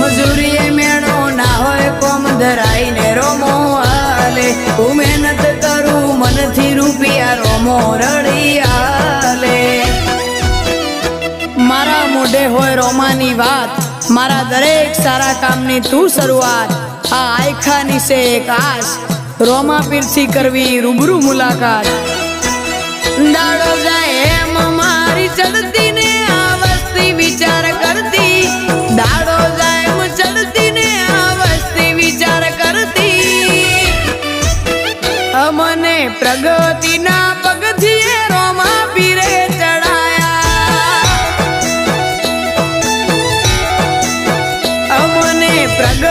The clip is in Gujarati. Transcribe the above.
મજૂરીએ મેળો ના હોય કોમ ધરાઈને રોમો હાલે હું મહેનત કરું મનથી રૂપિયા રોમો રડી હાલે મારા મોઢે હોય રોમાની વાત મારા દરેક સારા કામની તું શરૂઆત આ આયખાની છે એક આશ રોમા પીરથી કરવી રૂબરૂ મુલાકાત દાડો જાય એમ મારી ચડતી ને આ વસ્તી વિચાર કરતી દાડો જાય એમ ચડતી ને આ વસ્તી વિચાર કરતી અમને પ્રગતિના પગથિયે રોમા પીરે ચડાયા અમને પ્રગતિ